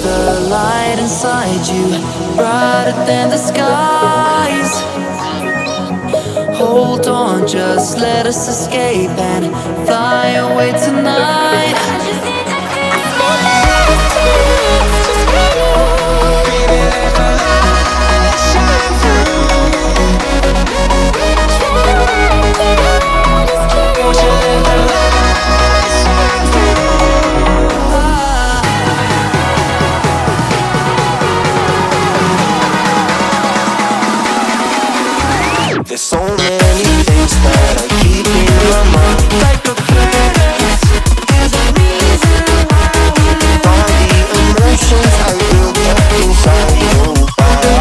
the light inside you, brighter than the skies. Hold on, just let us escape and fly away tonight. There's so many things that I keep in my mind, like a past. There's a reason why all the emotions I built up inside your body.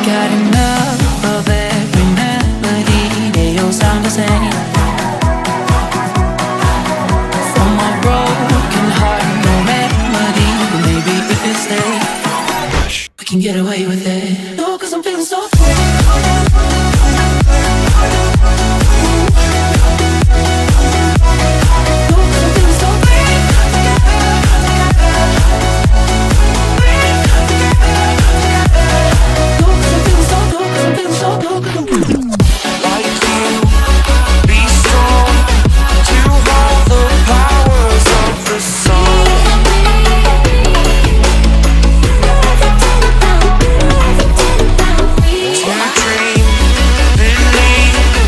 Got enough of every melody, they all sound the same. From my broken heart, no melody, but maybe if it stays, we can get away with it. No, 'cause I'm feeling so